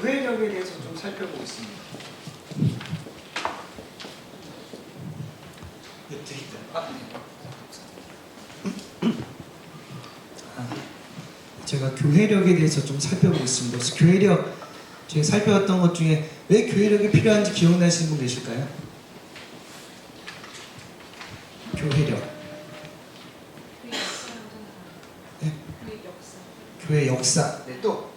교회력에 대해서 좀 살펴보겠습니다. 제가 교회력에 대해서 좀 살펴보겠습니다. 그래서 교회력, 제가 살펴봤던 것 중에 왜 교회력이 필요한지 기억나시는 분 계실까요? 교회력. 네? 교회 역사. 네, 또.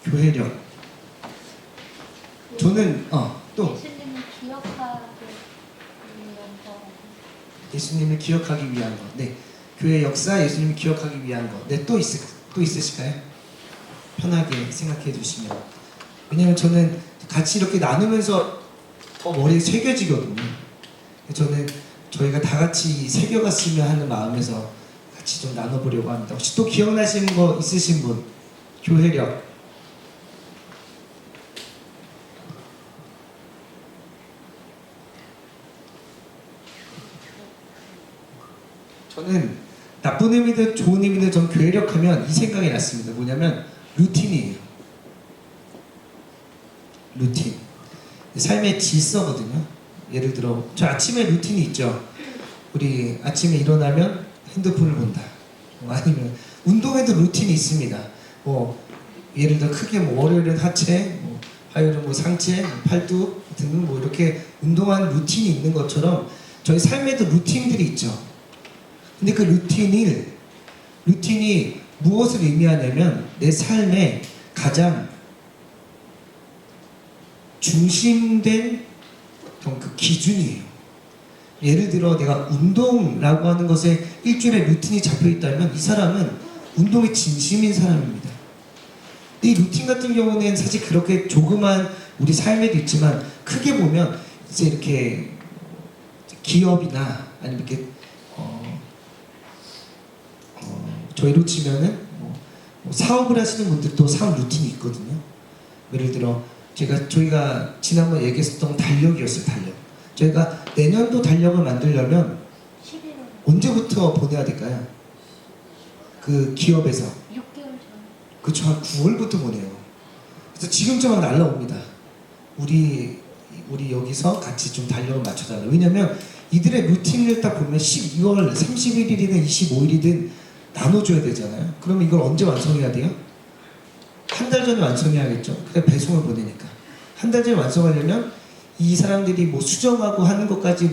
교회력. 저는 또 예수님을 기억하기 위한 거. 예수님을 기억하기 위한 것. 네, 교회 역사, 예수님을 기억하기 위한 것. 네, 또 있으실까요? 편하게 생각해 주시면. 왜냐면 저는 같이 이렇게 나누면서 더 머리에 새겨지거든요. 저는 저희가 다 같이 새겨갔으면 하는 마음에서 같이 좀 나눠보려고 합니다. 혹시 또 기억나시는 거 있으신 분? 교회력. 저는 나쁜 의미든 좋은 의미든 전 교회력하면 이 생각이 났습니다. 뭐냐면 루틴이에요. 루틴. 삶의 질서거든요. 예를 들어 저 아침에 루틴이 있죠. 우리 아침에 일어나면 핸드폰을 본다. 아니면 운동에도 루틴이 있습니다. 예를 들어 크게 월요일은 하체, 화요일은 상체, 팔뚝 등 이렇게 운동하는 루틴이 있는 것처럼 저희 삶에도 루틴들이 있죠. 근데 그 루틴이 무엇을 의미하냐면 내 삶의 가장 중심된 어떤 그 기준이에요. 예를 들어 내가 운동이라고 하는 것에 일주일에 루틴이 잡혀 있다면 이 사람은 운동에 진심인 사람입니다. 이 루틴 같은 경우는 사실 그렇게 조그만 우리 삶에도 있지만 크게 보면 이제 이렇게 기업이나 아니면 이렇게 저희로 치면은 사업을 하시는 분들도 사업 루틴이 있거든요. 예를 들어 저희가 지난번 얘기했었던 달력이었어요. 달력. 저희가 내년도 달력을 만들려면 11월. 언제부터 보내야 될까요? 그 기업에서 6개월 전. 그쵸, 한 9월부터 보내요. 그래서 지금쯤 막 날라옵니다. 우리 여기서 같이 좀 달력을 맞춰달라. 왜냐면 이들의 루틴을 딱 보면 12월 31일이든 25일이든 나눠줘야 되잖아요. 그러면 이걸 언제 완성해야 돼요? 한 달 전에 완성해야겠죠. 그래 배송을 보내니까 한 달 전에 완성하려면 이 사람들이 수정하고 하는 것까지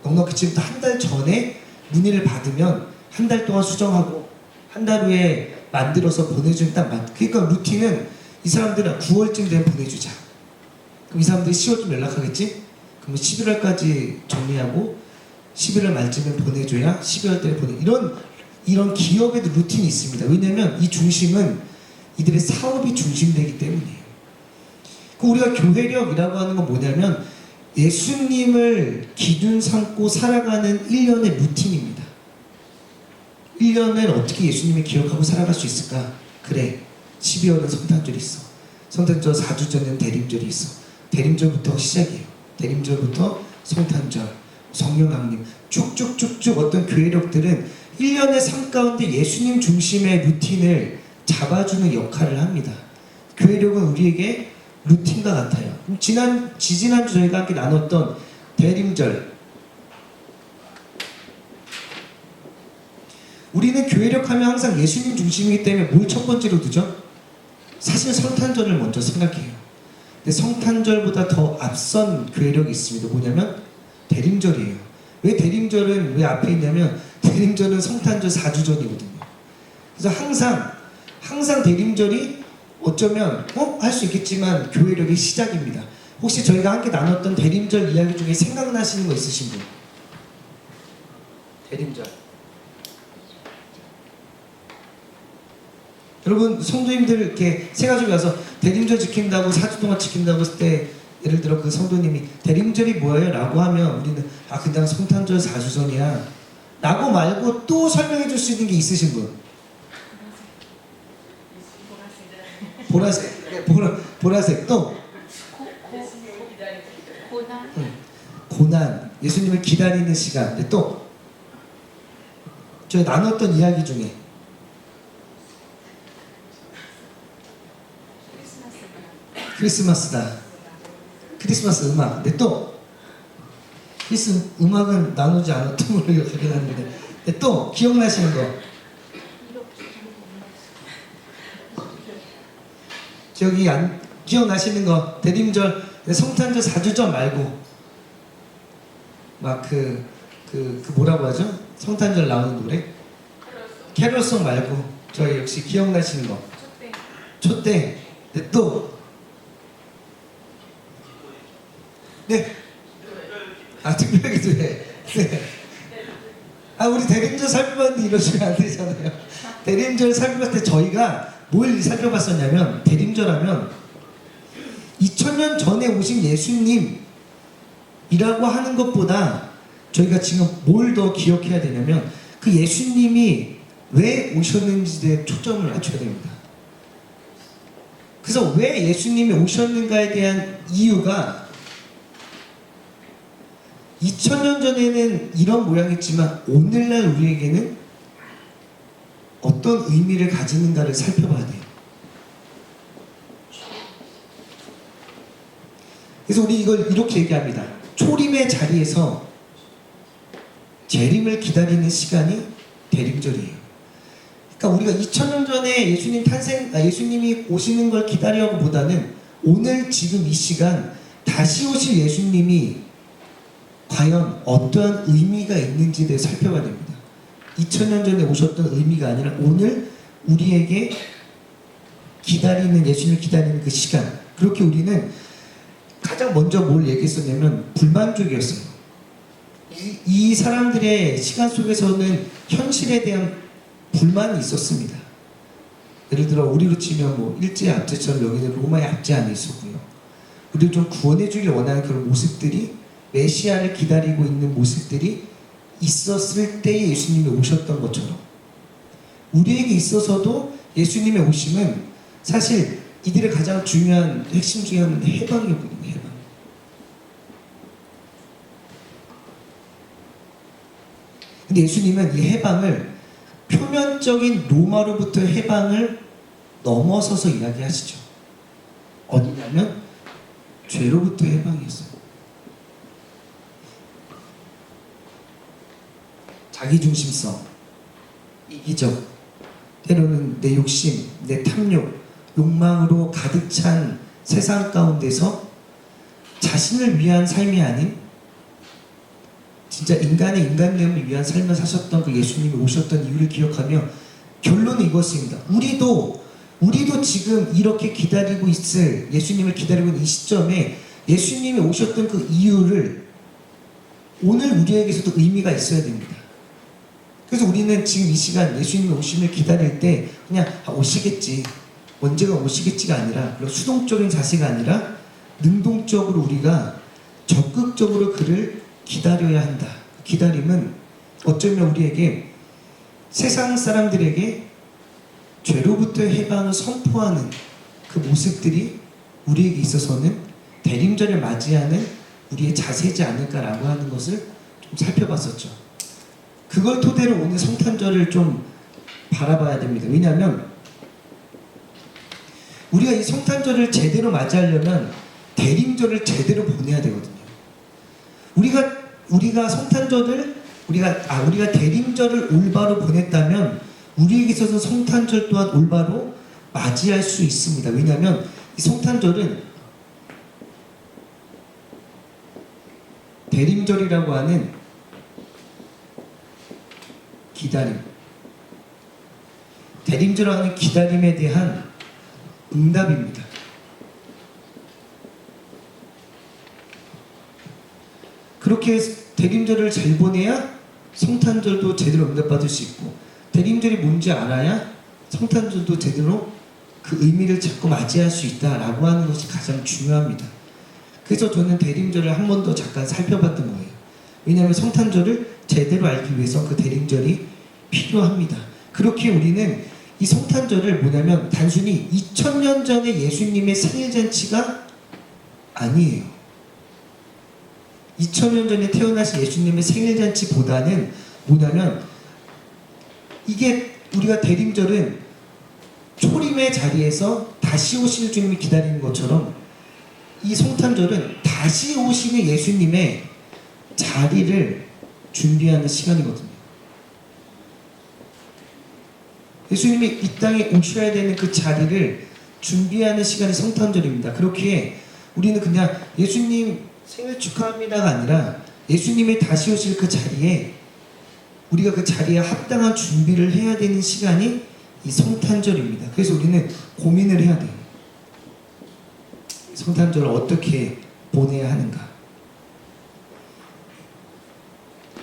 넉넉히 지금부터 한 달 전에 문의를 받으면 한 달 동안 수정하고 한 달 후에 만들어서 보내주면 그러니까 루틴은 이 사람들은 9월쯤 되면 보내주자. 그럼 이 사람들이 10월쯤 연락하겠지? 그러면 11월까지 정리하고 11월 말쯤에 보내줘야 12월 때에 이런 기업에도 루틴이 있습니다. 왜냐하면 이 중심은 이들의 사업이 중심되기 때문이에요. 우리가 교회력이라고 하는 건 뭐냐면 예수님을 기준 삼고 살아가는 1년의 루틴입니다. 1년을 어떻게 예수님을 기억하고 살아갈 수 있을까? 그래, 12월은 성탄절이 있어. 성탄절 4주 전에는 대림절이 있어. 대림절부터 시작이에요. 대림절부터 성탄절, 성령 강림, 쭉쭉쭉쭉 어떤 교회력들은 1년의 삶 가운데 예수님 중심의 루틴을 잡아주는 역할을 합니다. 교회력은 우리에게 루틴과 같아요. 지지난주 저희가 함께 나눴던 대림절. 우리는 교회력 하면 항상 예수님 중심이기 때문에 뭘 첫 번째로 두죠? 사실 성탄절을 먼저 생각해요. 근데 성탄절보다 더 앞선 교회력이 있습니다. 뭐냐면 대림절이에요. 왜 대림절은 왜 앞에 있냐면 대림절은 성탄절 4주 전이거든요. 그래서 항상 대림절이 어쩌면 할 수 있겠지만 교회력의 시작입니다. 혹시 저희가 함께 나눴던 대림절 이야기 중에 생각나시는 거 있으신 분? 대림절. 여러분 성도님들 이렇게 세 가지고 가서 대림절 지킨다고 4주 동안 지킨다고 했을 때 예를 들어 그 성도님이 대림절이 뭐예요? 라고 하면 우리는 그냥 성탄절 4주 전이야 라고 말고 또 설명해 줄 수 있는 게 있으신 분? 보라색. 네, 보라색. 또? 고난. 고난. 예수님을 기다리는 시간. 네, 또? 저희 나눴던 이야기 중에 크리스마스다. 크리스마스 음악. 근데 또 크리스 음악은 나누지 않았던 걸로 기억하긴 하는데, 근데 또 기억나시는 거. 기억이 안 기억나시는 거. 대림절 성탄절 4주전 말고 막 그 뭐라고 하죠? 성탄절 나오는 노래? 캐롤송 말고 저희 역시 기억나시는 거. 촛대. 근데 또 네. 아 특별 기도회. 네. 아 우리 대림절 살펴봤는데 이러시면 안 되잖아요. 대림절 살펴봤을 때 저희가 뭘 살펴봤었냐면, 대림절하면 2000년 전에 오신 예수님이라고 하는 것보다 저희가 지금 뭘 더 기억해야 되냐면, 그 예수님이 왜 오셨는지에 초점을 맞춰야 됩니다. 그래서 왜 예수님이 오셨는가에 대한 이유가 2000년 전에는 이런 모양이지만 오늘날 우리에게는 어떤 의미를 가지는가를 살펴봐야 돼요. 그래서 우리 이걸 이렇게 얘기합니다. 초림의 자리에서 재림을 기다리는 시간이 대림절이에요. 그러니까 우리가 2000년 전에 예수님이 오시는 걸 기다려보다는 오늘 지금 이 시간 다시 오실 예수님이 과연 어떠한 의미가 있는지에 대해 살펴봐야 됩니다. 2000년 전에 오셨던 의미가 아니라 오늘 우리에게 기다리는, 예수님을 기다리는 그 시간. 그렇게 우리는 가장 먼저 뭘 얘기했었냐면 불만족이었어요. 이 사람들의 시간 속에서는 현실에 대한 불만이 있었습니다. 예를 들어 우리로 치면 뭐 일제 압제처럼 여기는 로마의 압제 안에 있었고요. 우리를 좀 구원해주길 원하는 그런 모습들이, 메시아를 기다리고 있는 모습들이 있었을 때에 예수님이 오셨던 것처럼 우리에게 있어서도 예수님의 오심은 사실 이들의 가장 중요한 핵심 중에 하나는 해방이었거든요. 해방. 근데 예수님은 이 해방을 표면적인 로마로부터 해방을 넘어서서 이야기하시죠. 어디냐면 죄로부터 해방이었어요. 자기중심성, 이기적, 때로는 내 욕심, 내 탐욕, 욕망으로 가득 찬 세상 가운데서 자신을 위한 삶이 아닌 진짜 인간의 인간됨을 위한 삶을 사셨던 그 예수님이 오셨던 이유를 기억하며 결론은 이것입니다. 우리도 지금 이렇게 기다리고 있을, 예수님을 기다리고 있는 이 시점에 예수님이 오셨던 그 이유를 오늘 우리에게서도 의미가 있어야 됩니다. 그래서 우리는 지금 이 시간 예수님의 오심을 기다릴 때 그냥 오시겠지, 언제가 오시겠지가 아니라, 그리고 수동적인 자세가 아니라 능동적으로 우리가 적극적으로 그를 기다려야 한다. 기다림은 어쩌면 우리에게, 세상 사람들에게 죄로부터의 해방을 선포하는 그 모습들이 우리에게 있어서는 대림절을 맞이하는 우리의 자세지 않을까라고 하는 것을 좀 살펴봤었죠. 그걸 토대로 오늘 성탄절을 좀 바라봐야 됩니다. 왜냐하면 우리가 이 성탄절을 제대로 맞이하려면 대림절을 제대로 보내야 되거든요. 우리가 성탄절을 우리가 대림절을 올바로 보냈다면 우리에게 있어서 성탄절 또한 올바로 맞이할 수 있습니다. 왜냐하면 이 성탄절은 대림절이라고 하는 기다림, 대림절이라고 하는 기다림에 대한 응답입니다. 그렇게 대림절을 잘 보내야 성탄절도 제대로 응답받을 수 있고, 대림절이 뭔지 알아야 성탄절도 제대로 그 의미를 찾고 맞이할 수 있다라고 하는 것이 가장 중요합니다. 그래서 저는 대림절을 한 번 더 잠깐 살펴봤던 거예요. 왜냐하면 성탄절을 제대로 알기 위해서 그 대림절이 필요합니다. 그렇게 우리는 이 성탄절을 뭐냐면 단순히 2000년 전에 예수님의 생일잔치가 아니에요. 2000년 전에 태어나신 예수님의 생일잔치보다는 뭐냐면, 이게 우리가 대림절은 초림의 자리에서 다시 오실 주님을 기다리는 것처럼 이 성탄절은 다시 오시는 예수님의 자리를 준비하는 시간이거든요. 예수님이 이 땅에 오셔야 되는 그 자리를 준비하는 시간이 성탄절입니다. 그렇기에 우리는 그냥 예수님 생일 축하합니다가 아니라 예수님이 다시 오실 그 자리에 우리가 그 자리에 합당한 준비를 해야 되는 시간이 이 성탄절입니다. 그래서 우리는 고민을 해야 돼요. 성탄절을 어떻게 보내야 하는가.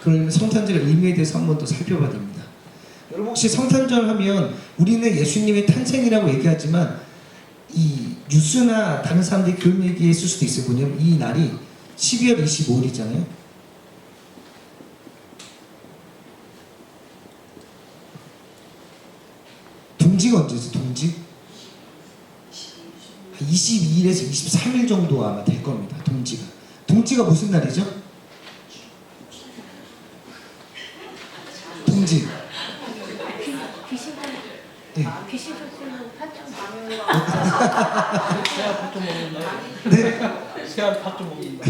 그러면 성탄절의 의미에 대해서 한 번 더 살펴봐야 됩니다. 여러분 혹시 성탄절 하면 우리는 예수님의 탄생이라고 얘기하지만 이 뉴스나 다른 사람들이 그런 얘기했을 수도 있어요. 뭐냐면 이 날이 12월 25일이잖아요. 동지가 언제지? 동지? 22일에서 23일 정도 아마 될 겁니다. 동지가 무슨 날이죠? 동지. 네. 귀신 쫓는 파충 새알 팥 좀 먹는 날. 네. 새알 팥 좀 먹는 날.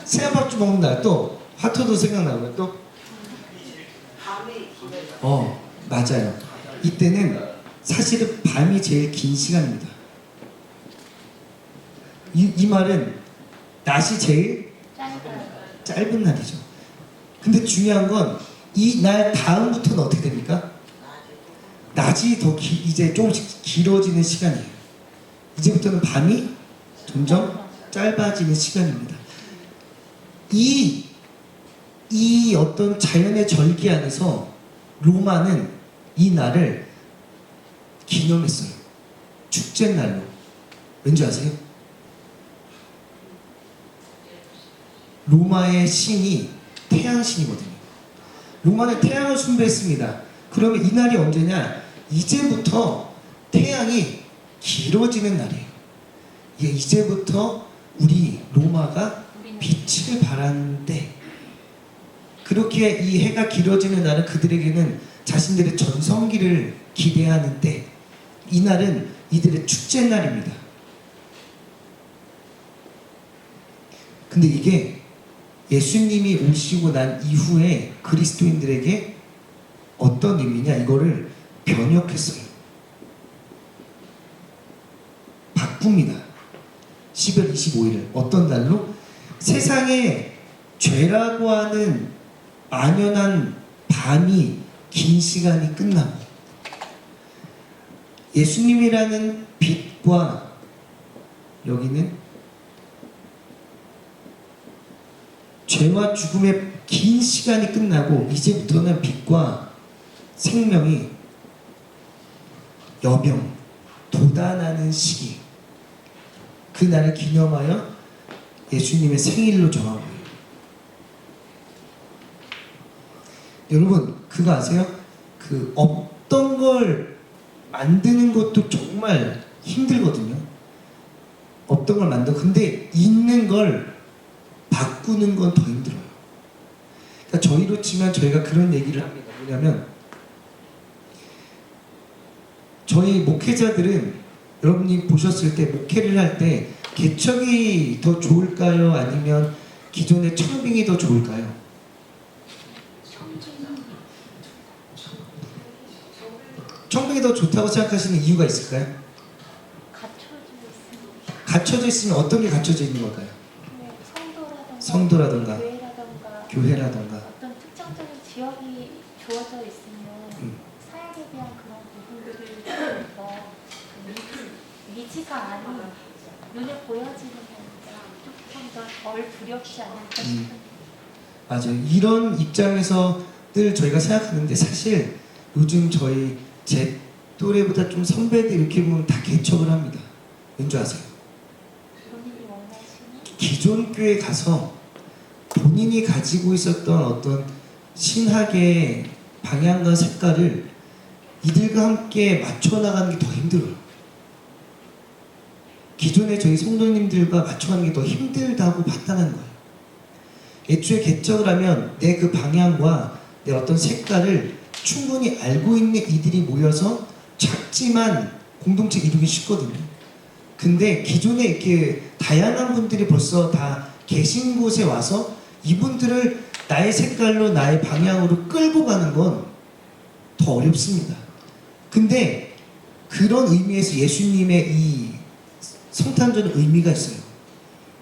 새알밥주 먹는 날 또 화토도 생각나고요. 또 맞아요. 이때는 사실은 밤이 제일 긴 시간입니다. 이 말은 낮이 제일 짧은 날이죠. 근데 중요한 건 이 날 다음부터는 어떻게 됩니까? 낮이 더 이제 조금씩 길어지는 시간이에요. 이제부터는 밤이 점점 짧아지는 시간입니다. 이 어떤 자연의 절기 안에서 로마는 이 날을 기념했어요. 축제날로. 왠지 아세요? 로마의 신이 태양신이거든요. 로마는 태양을 숭배했습니다. 그러면 이 날이 언제냐? 이제부터 태양이 길어지는 날이에요. 이제부터 우리 로마가 빛을 발하는데, 그렇게 이 해가 길어지는 날은 그들에게는 자신들의 전성기를 기대하는데, 이 날은 이들의 축제날입니다. 근데 이게 예수님이 오시고 난 이후에 그리스도인들에게 어떤 의미냐, 이거를 변혁했어요. 바꿉니다. 12월 25일을 어떤 날로? 세상에 죄라고 하는 만연한 밤이 긴 시간이 끝나고 예수님이라는 빛과, 여기는 죄와 죽음의 긴 시간이 끝나고 이제부터는 빛과 생명이 여명, 돋아나는 시기, 그 날을 기념하여 예수님의 생일로 정한 거예요. 여러분 그거 아세요? 그 어떤 걸 만드는 것도 정말 힘들거든요. 어떤 걸 근데 있는 걸 바꾸는 건 더 힘들어요. 그러니까 저희로 치면 저희가 그런 얘기를 합니다. 뭐냐면 저희 목회자들은 여러분이 보셨을 때 목회를 할 때 개척이 더 좋을까요? 아니면 기존의 청빙이 더 좋을까요? 청빙이 더 좋다고 생각하시는 이유가 있을까요? 갖춰져 있으면 어떤 게 갖춰져 있는 걸까요? 성도라든가 교회라든가 어떤 특정적인 지역이 주어져 있으면 사역에 대한 그런 부분들을 통해서 위치가 아닌 눈에 보여지는 거니까 조금 더 덜 두렵지 않을까 싶은데. 맞아요. 이런 입장에서 늘 저희가 생각하는데 사실 요즘 제 또래보다 좀 선배들 이렇게 보면 다 개척을 합니다. 왠지 아세요? 본인이 원하시는 기존 교회 가서 본인이 가지고 있었던 어떤 신학의 방향과 색깔을 이들과 함께 맞춰나가는 게 더 힘들어요. 기존의 저희 성도님들과 맞춰가는 게 더 힘들다고 봤다는 거예요. 애초에 개척을 하면 내 그 방향과 내 어떤 색깔을 충분히 알고 있는 이들이 모여서 작지만 공동체 이루기 쉽거든요. 근데 기존에 이렇게 다양한 분들이 벌써 다 계신 곳에 와서 이분들을 나의 색깔로 나의 방향으로 끌고 가는 건 더 어렵습니다. 근데 그런 의미에서 예수님의 이 성탄절은 의미가 있어요.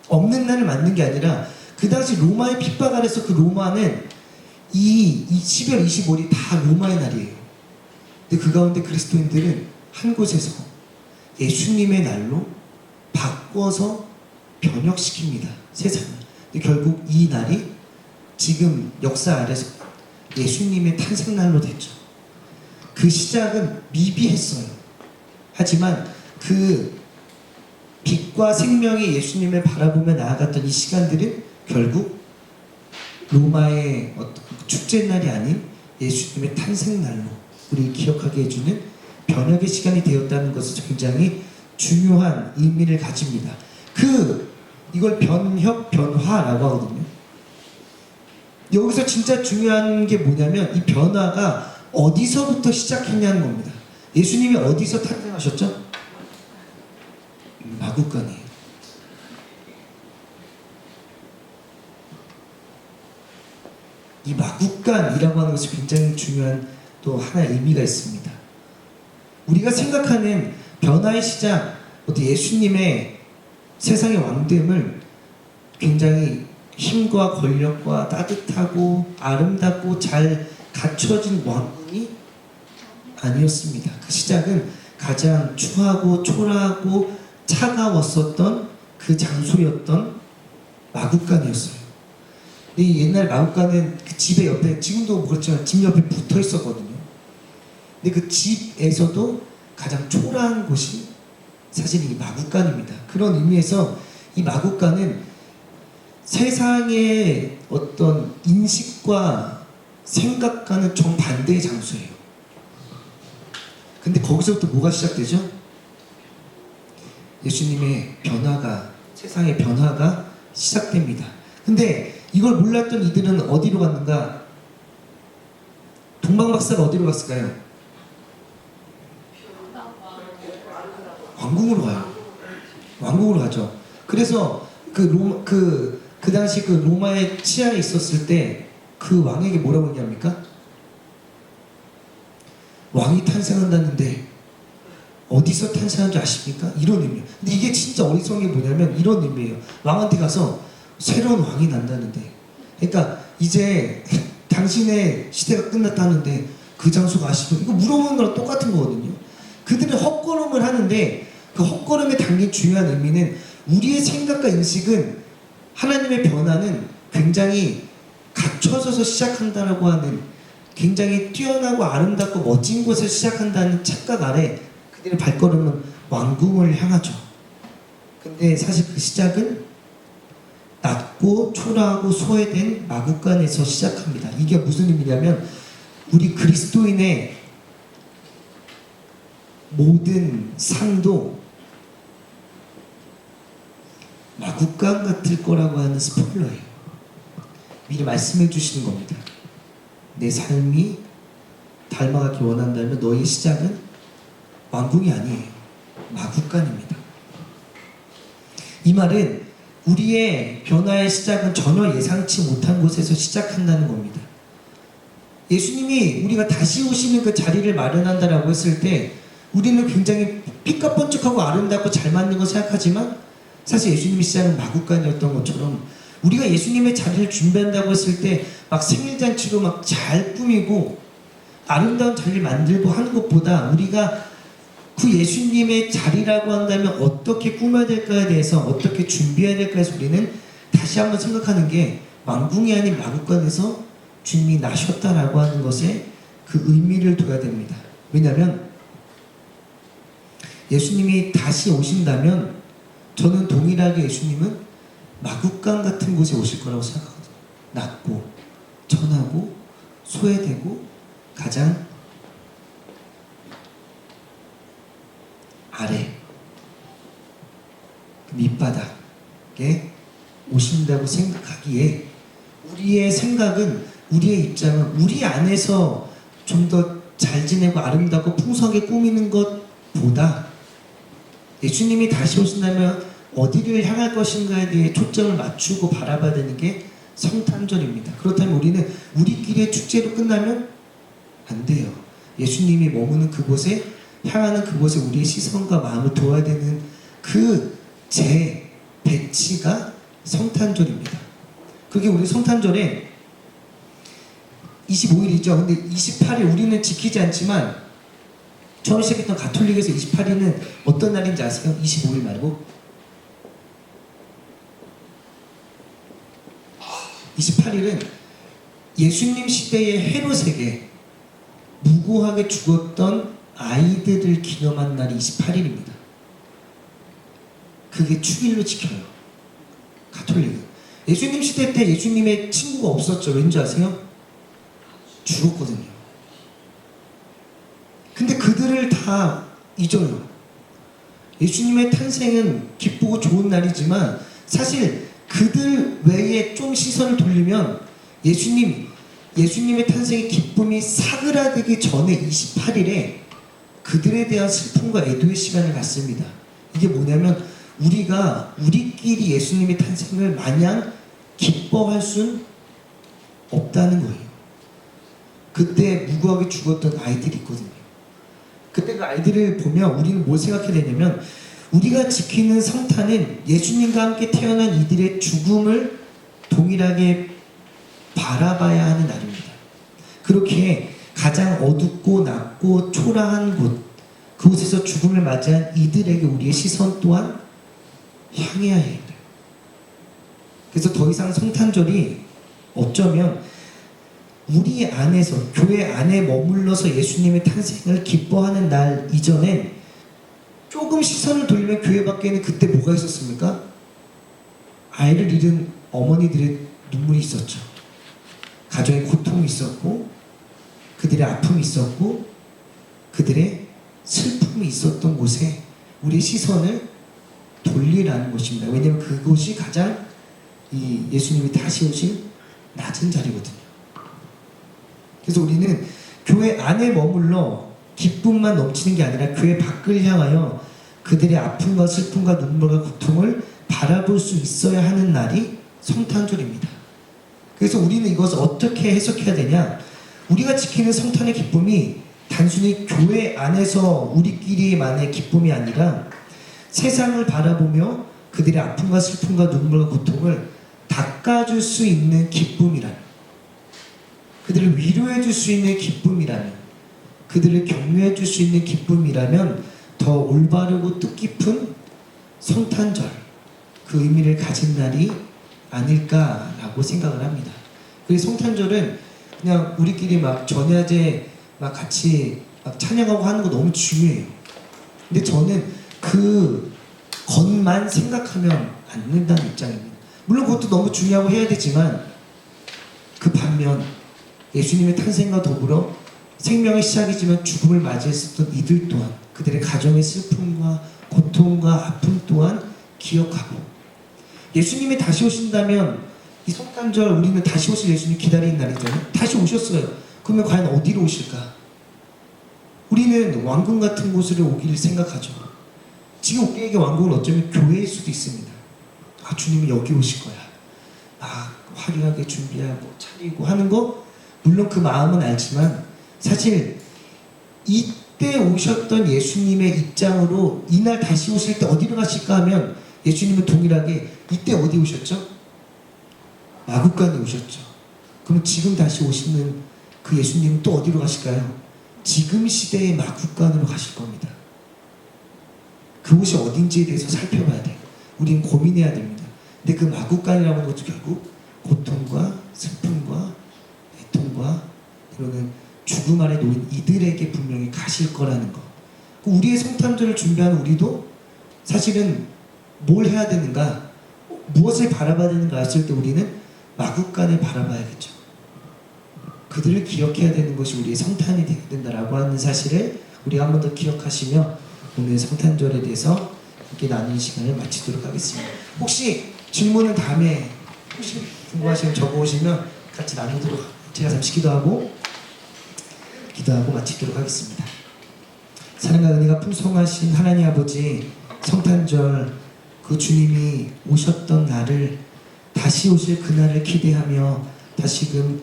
없는 날을 맞는 게 아니라 그 당시 로마의 핍박 아래서 그 로마는 이 12월 25일이 다 로마의 날이에요. 근데 그 가운데 그리스도인들은 한 곳에서 예수님의 날로 바꿔서 변혁시킵니다. 세상을. 근데 결국 이 날이 지금 역사 아래서 예수님의 탄생날로 됐죠. 그 시작은 미비했어요. 하지만 그 빛과 생명의 예수님을 바라보며 나아갔던 이 시간들은 결국 로마의 어떤 축제날이 아닌 예수님의 탄생날로 우리를 기억하게 해주는 변혁의 시간이 되었다는 것은 굉장히 중요한 의미를 가집니다. 이걸 변혁, 변화라고 하거든요. 여기서 진짜 중요한 게 뭐냐면 이 변화가 어디서부터 시작했냐는 겁니다. 예수님이 어디서 탄생하셨죠? 마구간이에요. 이 마구간이라고 하는 것이 굉장히 중요한 또 하나의 의미가 있습니다. 우리가 생각하는 변화의 시작, 어떤 예수님의 세상의 왕됨을 굉장히 힘과 권력과 따뜻하고 아름답고 잘 갖춰진 왕궁이 아니었습니다. 그 시작은 가장 추하고 초라하고 차가웠었던 그 장소였던 마구간이었어요. 이 옛날 마구간은 그 집의 옆에, 지금도 그렇지만 집 옆에 붙어 있었거든요. 근데 그 집에서도 가장 초라한 곳이 사실 이 마구간입니다. 그런 의미에서 이 마구간은 세상의 어떤 인식과 생각과는 정반대의 장소예요. 근데 거기서부터 뭐가 시작되죠? 예수님의 변화가, 세상의 변화가 시작됩니다. 근데 이걸 몰랐던 이들은 어디로 갔는가? 동방박사가 어디로 갔을까요? 왕궁으로 가요. 왕궁으로 가죠. 그래서 그 당시 그 로마의 치하에 있었을 때 그 왕에게 뭐라고 얘기합니까? 왕이 탄생한다는데 어디서 탄생한 줄 아십니까? 이런 의미예요. 근데 이게 진짜 어리석은 게 뭐냐면 이런 의미예요. 왕한테 가서 새로운 왕이 난다는데, 그러니까 이제 당신의 시대가 끝났다는데 그 장소가 아시죠? 이거 물어보는 거랑 똑같은 거거든요. 그들은 헛걸음을 하는데 그 헛걸음에 담긴 중요한 의미는 우리의 생각과 인식은 하나님의 변화는 굉장히 갖춰져서 시작한다라고 하는, 굉장히 뛰어나고 아름답고 멋진 곳에서 시작한다는 착각 아래 그들의 발걸음은 왕궁을 향하죠. 근데 사실 그 시작은 낮고 초라하고 소외된 마구간에서 시작합니다. 이게 무슨 의미냐면 우리 그리스도인의 모든 삶도 마구간 같을 거라고 하는 스포일러예요. 미리 말씀해 주시는 겁니다. 내 삶이 닮아가기 원한다면 너의 시작은 왕궁이 아니에요. 마구간입니다. 이 말은 우리의 변화의 시작은 전혀 예상치 못한 곳에서 시작한다는 겁니다. 예수님이 우리가 다시 오시는 그 자리를 마련한다라고 했을 때 우리는 굉장히 삐까뻔쩍하고 아름답고 잘 맞는 거 생각하지만 사실 예수님의 시작은 마구간이었던 것처럼 우리가 예수님의 자리를 준비한다고 했을 때 막 생일잔치로 막 잘 꾸미고 아름다운 자리를 만들고 하는 것보다 우리가 그 예수님의 자리라고 한다면 어떻게 꾸며야 될까에 대해서 어떻게 준비해야 될까에 우리는 다시 한번 생각하는 게 왕궁이 아닌 마구간에서 주님이 나셨다라고 하는 것에 그 의미를 둬야 됩니다. 왜냐하면 예수님이 다시 오신다면 저는 동일하게 예수님은 마구간 같은 곳에 오실 거라고 생각하거든요. 낮고 천하고 소외되고 가장 아래 밑바닥에 오신다고 생각하기에 우리의 생각은, 우리의 입장은 우리 안에서 좀 더 잘 지내고 아름답고 풍성하게 꾸미는 것보다 예수님이 다시 오신다면 어디를 향할 것인가에 대해 초점을 맞추고 바라봐야 되는 게 성탄절입니다. 그렇다면 우리는 우리끼리의 축제로 끝나면 안 돼요. 예수님이 머무는 그곳에 향하는 그곳에 우리의 시선과 마음을 둬야 되는 그 제 배치가 성탄절입니다. 그게 우리 성탄절에 25일이죠. 근데 28일 우리는 지키지 않지만 처음 시작했던 가톨릭에서 28일은 어떤 날인지 아세요? 25일 말고 28일은 예수님 시대의 헤롯에게 무고하게 죽었던 아이들을 기념한 날이 28일입니다. 그게 축일로 지켜요. 가톨릭은. 예수님 시대 때 예수님의 친구가 없었죠. 왠지 아세요? 죽었거든요. 근데 그들을 다 잊어요. 예수님의 탄생은 기쁘고 좋은 날이지만 사실 그들 외에 좀 시선을 돌리면 예수님의 탄생의 기쁨이 사그라들기 전에 28일에 그들에 대한 슬픔과 애도의 시간을 갖습니다. 이게 뭐냐면 우리가 우리끼리 예수님의 탄생을 마냥 기뻐할 순 없다는 거예요. 그때 무고하게 죽었던 아이들이 있거든요. 그때 그 아이들을 보면 우리는 뭘 생각해야 되냐면 우리가 지키는 성탄은 예수님과 함께 태어난 이들의 죽음을 동일하게 바라봐야 하는 날입니다. 그렇게 가장 어둡고 낮고 초라한 곳, 그곳에서 죽음을 맞이한 이들에게 우리의 시선 또한 향해야 해요. 그래서 더 이상 성탄절이 어쩌면 우리 안에서 교회 안에 머물러서 예수님의 탄생을 기뻐하는 날 이전엔 조금 시선을 돌리면 교회 밖에는 그때 뭐가 있었습니까? 아이를 잃은 어머니들의 눈물이 있었죠. 가정의 고통이 있었고 그들의 아픔이 있었고 그들의 슬픔이 있었던 곳에 우리의 시선을 돌리라는 것입니다. 왜냐하면 그곳이 가장 이 예수님이 다시 오신 낮은 자리거든요. 그래서 우리는 교회 안에 머물러 기쁨만 넘치는 게 아니라 교회 밖을 향하여 그들의 아픔과 슬픔과 눈물과 고통을 바라볼 수 있어야 하는 날이 성탄절입니다. 그래서 우리는 이것을 어떻게 해석해야 되냐? 우리가 지키는 성탄의 기쁨이 단순히 교회 안에서 우리끼리만의 기쁨이 아니라 세상을 바라보며 그들의 아픔과 슬픔과 눈물과 고통을 닦아줄 수 있는 기쁨이라는, 그들을 위로해줄 수 있는 기쁨이라면, 그들을 격려해줄 수 있는 기쁨이라면 더 올바르고 뜻깊은 성탄절, 그 의미를 가진 날이 아닐까라고 생각을 합니다. 그래서 성탄절은 그냥 우리끼리 막 전야제 막 같이 막 찬양하고 하는 거 너무 중요해요. 근데 저는 그 것만 생각하면 안 된다는 입장입니다. 물론 그것도 너무 중요하고 해야 되지만 그 반면 예수님의 탄생과 더불어 생명의 시작이지만 죽음을 맞이했었던 이들 또한 그들의 가정의 슬픔과 고통과 아픔 또한 기억하고, 예수님이 다시 오신다면 이 성탄절 우리는 다시 오실 예수님 기다리는 날이잖아요. 다시 오셨어요. 그러면 과연 어디로 오실까? 우리는 왕궁 같은 곳으로 오기를 생각하죠. 지금 우리에게 왕궁은 어쩌면 교회일 수도 있습니다. 아, 주님이 여기 오실 거야. 아, 화려하게 준비하고 차리고 하는 거, 물론 그 마음은 알지만 사실 이때 오셨던 예수님의 입장으로 이날 다시 오실 때 어디로 가실까 하면 예수님은 동일하게 이때 어디 오셨죠? 마구간에 오셨죠. 그럼 지금 다시 오시는 그 예수님은 또 어디로 가실까요? 지금 시대의 마구간으로 가실 겁니다. 그곳이 어딘지에 대해서 살펴봐야 돼요. 우린 고민해야 됩니다. 근데 그 마구간이라는 것도 결국 고통과 슬픔과 애통과 그러는 죽음 아래 놓인 이들에게 분명히 가실 거라는 것. 우리의 성탄절을 준비하는 우리도 사실은 뭘 해야 되는가, 무엇을 바라봐야 되는가 했을 때 우리는 마구간을 바라봐야겠죠. 그들을 기억해야 되는 것이 우리의 성탄이 되어야 된다라고 하는 사실을 우리가 한 번 더 기억하시며 오늘 성탄절에 대해서 함께 나누는 시간을 마치도록 하겠습니다. 혹시 질문은 다음에 혹시 궁금하시면 적어오시면 같이 나누도록, 제가 잠시 기도하고 마치도록 하겠습니다. 사랑과 은혜가 풍성하신 하나님 아버지, 성탄절 그 주님이 오셨던 날을 다시 오실 그날을 기대하며 다시금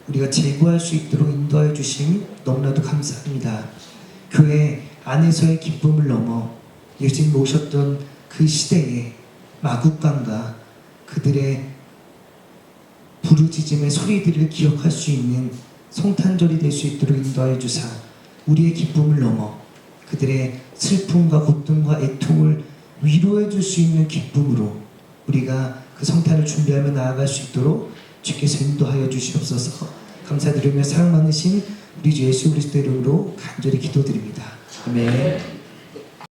우리가 제구할 수 있도록 인도하여 주심 너무나도 감사합니다. 교회 안에서의 기쁨을 넘어 예수님 오셨던 그 시대에 마국간과 그들의 부르짖음의 소리들을 기억할 수 있는 성탄절이 될 수 있도록 인도하여 주사 우리의 기쁨을 넘어 그들의 슬픔과 고통과 애통을 위로해 줄 수 있는 기쁨으로 우리가 그 성탄을 준비하며 나아갈 수 있도록 주께서 인도하여 주시옵소서. 감사드리며 사랑 많으신 우리 주 예수 그리스도 이름으로 간절히 기도드립니다. 아멘.